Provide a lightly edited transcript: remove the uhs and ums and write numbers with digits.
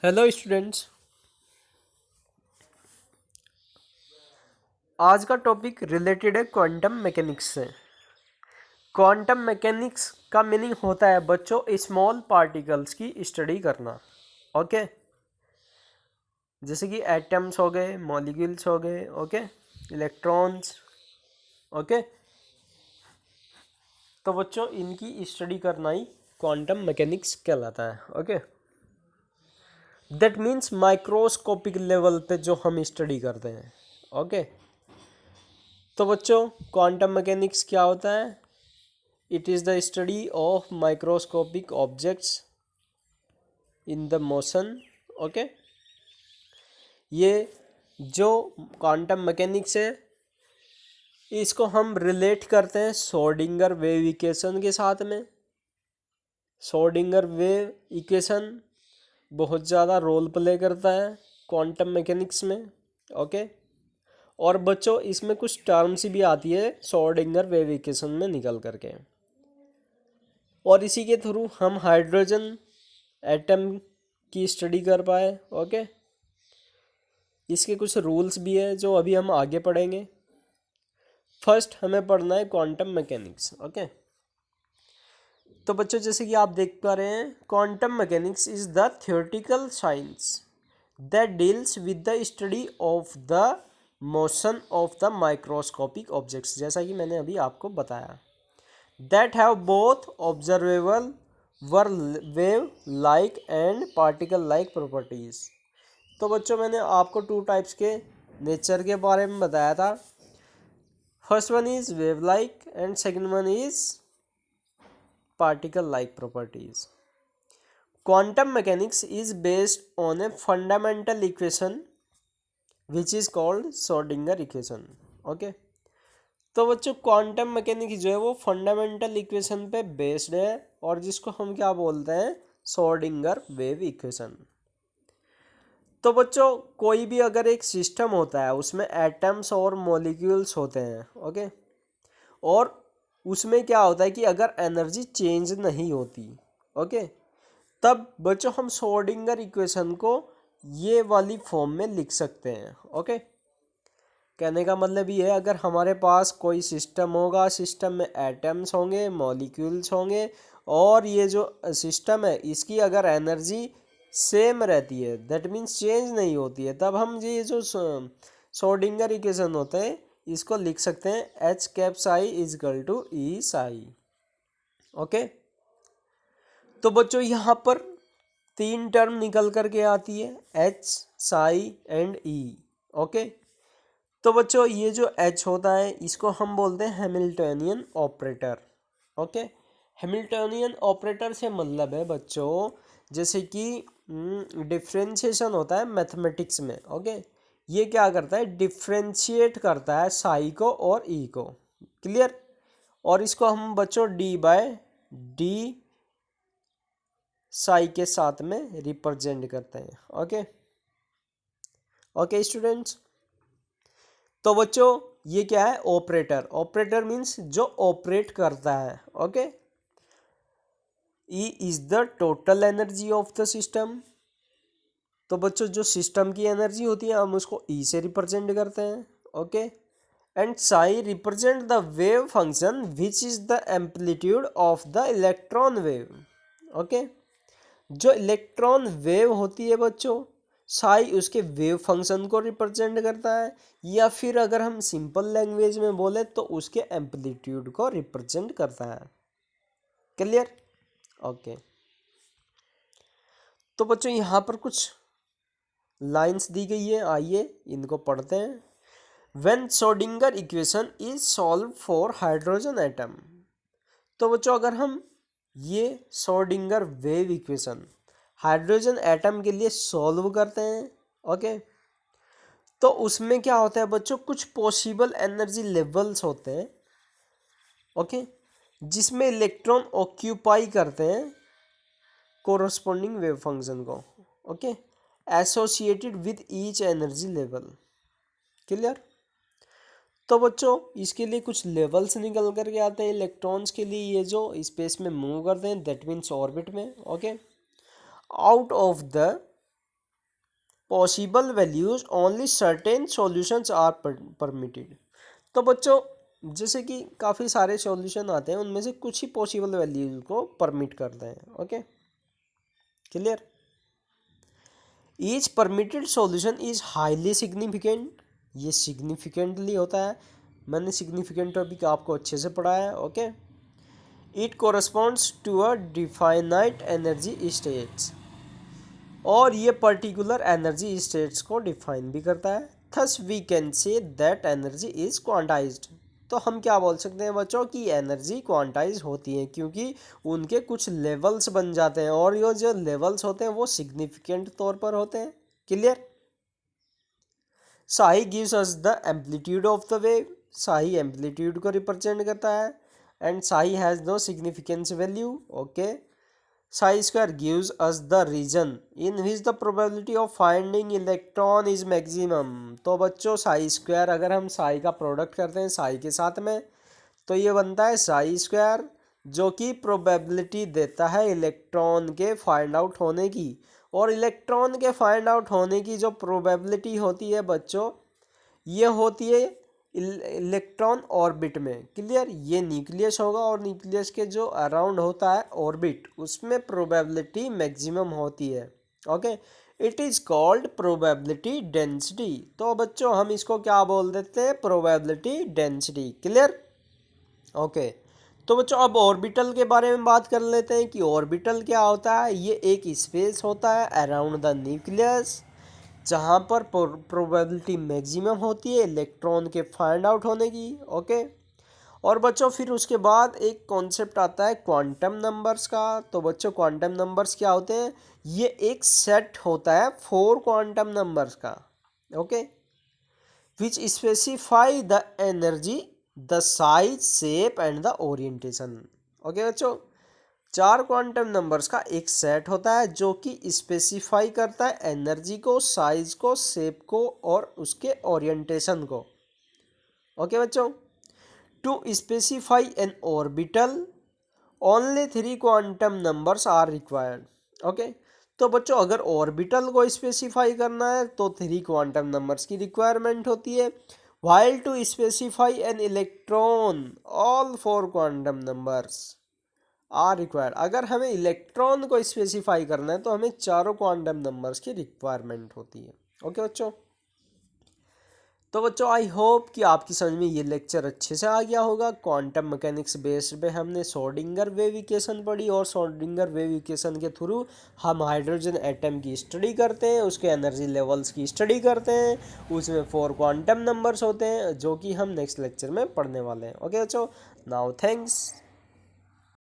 Hello students. आज का topic related है क्वांटम मैकेनिक्स से। क्वांटम मैकेनिक्स का मीनिंग होता है बच्चों स्मॉल पार्टिकल्स की स्टडी करना। ओके, जैसे कि एटम्स हो गए, मॉलिक्यूल्स हो गए, ओके, इलेक्ट्रॉन्स, ओके। तो बच्चों इनकी स्टडी करना ही क्वांटम मैकेनिक्स कहलाता है। Okay, that means microscopic level पे जो हम स्टडी करते हैं। ओके, तो बच्चों क्वांटम मैकेनिक्स क्या होता है? It is the study of microscopic objects in the motion. Okay, ये जो क्वांटम मैकेनिक्स है इसको हम रिलेट करते हैं श्रोडिंगर वेव इक्वेशन के साथ में। श्रोडिंगर वेव इक्वेशन बहुत ज़्यादा रोल प्ले करता है क्वांटम मैकेनिक्स में। ओके, और बच्चों इसमें कुछ टर्म्स भी आती है श्रोडिंगर वेव इक्वेशन में निकल करके, और इसी के थ्रू हम हाइड्रोजन एटम की स्टडी कर पाए। ओके, इसके कुछ रूल्स भी है जो अभी हम आगे पढ़ेंगे। फर्स्ट हमें पढ़ना है क्वांटम मैकेनिक्स। ओके, तो बच्चों जैसे कि आप देख पा रहे हैं, quantum mechanics is the theoretical science that deals with the study of the motion of the microscopic objects, जैसा कि मैंने अभी आपको बताया, that have both observable were wave like and particle like properties. तो बच्चों मैंने आपको टू टाइप्स के नेचर के बारे में बताया था। First one is wave like and second one is particle like properties. Quantum mechanics is based on a fundamental equation which is called Schrodinger equation. Okay, तो बच्चों क्वांटम मैकेनिक्स जो है वो फंडामेंटल इक्वेशन पे बेस्ड है, और जिसको हम क्या बोलते हैं, श्रोडिंगर वेव इक्वेशन। तो बच्चों कोई भी अगर एक सिस्टम होता है उसमें एटम्स और मॉलिक्यूल्स होते हैं। ओके, और उसमें क्या होता है कि अगर एनर्जी चेंज नहीं होती, ओके, तब बच्चों हम श्रोडिंगर इक्वेशन को ये वाली फॉर्म में लिख सकते हैं। ओके, कहने का मतलब ये है, अगर हमारे पास कोई सिस्टम होगा, सिस्टम में एटम्स होंगे, मॉलिक्यूल्स होंगे, और ये जो सिस्टम है इसकी अगर एनर्जी सेम रहती है, दैट मीन्स चेंज नहीं होती है, तब हम ये जो श्रोडिंगर इक्वेशन होते हैं इसको लिख सकते हैं H cap psi equal to E psi. Okay, तो बच्चों यहाँ पर तीन टर्म निकल करके आती है, H, Sai and E. Okay, तो बच्चों ये जो एच होता है इसको हम बोलते हैं Hamiltonian operator. Okay, Hamiltonian operator से मतलब है बच्चों, जैसे कि डिफ्रेंशिएशन होता है मैथमेटिक्स में। ओके, ये क्या करता है, डिफ्रेंशिएट करता है साई को और ई को। क्लियर, और इसको हम बच्चों डी बाय डी साई के साथ में रिप्रेजेंट करते हैं। ओके, ओके स्टूडेंट्स, तो बच्चों ये क्या है, ऑपरेटर। ऑपरेटर मीन्स जो ऑपरेट करता है। Okay, E is the total energy of the system. तो बच्चों जो सिस्टम की एनर्जी होती है हम उसको ई से रिप्रेजेंट करते हैं। Okay, and Sai represent the wave function which is the amplitude of the electron wave. Okay, जो इलेक्ट्रॉन वेव होती है बच्चों, साई उसके वेव फंक्शन को रिप्रेजेंट करता है, या फिर अगर हम सिंपल लैंग्वेज में बोले तो उसके एम्पलीट्यूड को रिप्रेजेंट करता है। क्लियर? ओके, तो बच्चों यहाँ पर कुछ लाइंस दी गई है, आइए इनको पढ़ते हैं। When Schrodinger equation is solve for hydrogen atom. तो बच्चों अगर हम ये Schrodinger wave equation hydrogen atom के लिए सॉल्व करते हैं, ओके, तो उसमें क्या होता है बच्चों, कुछ पॉसिबल एनर्जी लेवल्स होते हैं, ओके, जिसमें इलेक्ट्रॉन ऑक्यूपाई करते हैं कोरस्पॉन्डिंग वेव फंक्शन को। Okay, associated with each energy level. Clear? तो बच्चों इसके लिए कुछ लेवल्स निकल करके आते हैं इलेक्ट्रॉन्स के लिए, ये जो स्पेस में मूव करते हैं, दैट मीन्स ऑर्बिट में। Okay, out of the possible values only certain solutions are permitted. तो बच्चों जैसे कि काफ़ी सारे सॉल्यूशन आते हैं, उनमें से कुछ ही पॉसिबल वैल्यूज को परमिट करते हैं। Okay, clear. Each permitted solution is highly significant, ये सिग्निफिकेंटली होता है। मैंने सिग्निफिकेंट टॉपिक आपको अच्छे से पढ़ाया है। Okay, it corresponds to a definite energy states, और ये पर्टिकुलर एनर्जी स्टेट्स को डिफाइन भी करता है। Thus we can say that energy is quantized. तो हम क्या बोल सकते हैं बच्चों की एनर्जी क्वांटाइज होती है, क्योंकि उनके कुछ लेवल्स बन जाते हैं, और ये जो लेवल्स होते हैं वो सिग्निफिकेंट तौर पर होते हैं। Clear. Psi gives us the amplitude of the wave, psi amplitude को रिप्रेजेंट करता है, and psi has no significance value. Okay, psi square gives us the region in which the probability of finding electron is maximum। तो बच्चों psi square अगर हम psi का product करते हैं psi के साथ में, तो ये बनता है psi square, जो कि प्रोबेबिलिटी देता है इलेक्ट्रॉन के फाइंड आउट होने की। और इलेक्ट्रॉन के फाइंड आउट होने की जो प्रोबेबिलिटी होती है बच्चों, ये होती है इलेक्ट्रॉन ऑर्बिट में। क्लियर। ये न्यूक्लियस होगा, और न्यूक्लियस के जो अराउंड होता है ऑर्बिट, उसमें प्रोबेबिलिटी मैक्सिमम होती है। Okay, it is called probability density. तो बच्चों हम इसको क्या बोल देते हैं, प्रोबेबिलिटी डेंसिटी। क्लियर। ओके, तो बच्चों अब ऑर्बिटल के बारे में बात कर लेते हैं कि ऑर्बिटल क्या होता है। ये एक स्पेस होता है अराउंड द न्यूक्लियस, जहाँ पर प्रोबेबिलिटी मैक्सिमम होती है इलेक्ट्रॉन के फाइंड आउट होने की। ओके, और बच्चों फिर उसके बाद एक कॉन्सेप्ट आता है क्वांटम नंबर्स का। तो बच्चों क्वांटम नंबर्स क्या होते हैं, ये एक सेट होता है 4 क्वांटम नंबर्स का। Okay, which specify the energy, the size, shape and the orientation. Okay बच्चों, 4 क्वांटम नंबर्स का एक सेट होता है जो कि स्पेसिफाई करता है एनर्जी को, साइज को, शेप को और उसके ओरिएंटेशन को। ओके बच्चों, to specify an orbital only 3 quantum numbers are required. Okay, तो बच्चों अगर ऑर्बिटल को स्पेसिफाई करना है तो 3 क्वांटम नंबर्स की रिक्वायरमेंट होती है। While to specify an electron all 4 quantum numbers are required. अगर हमें इलेक्ट्रॉन को स्पेसिफाई करना है तो हमें चारों क्वांटम नंबर्स की रिक्वायरमेंट होती है। ओके बच्चों, तो बच्चों आई होप कि आपकी समझ में ये लेक्चर अच्छे से आ गया होगा। क्वांटम मैकेनिक्स बेस्ड पे हमने श्रोडिंगर वेव इक्वेशन पढ़ी, और श्रोडिंगर वेव इक्वेशन के थ्रू हम हाइड्रोजन एटम की स्टडी करते हैं, उसके एनर्जी लेवल्स की स्टडी करते हैं। उसमें 4 क्वांटम नंबर्स होते हैं जो कि हम नेक्स्ट लेक्चर में पढ़ने वाले हैं। ओके बच्चों, नाउ थैंक्स।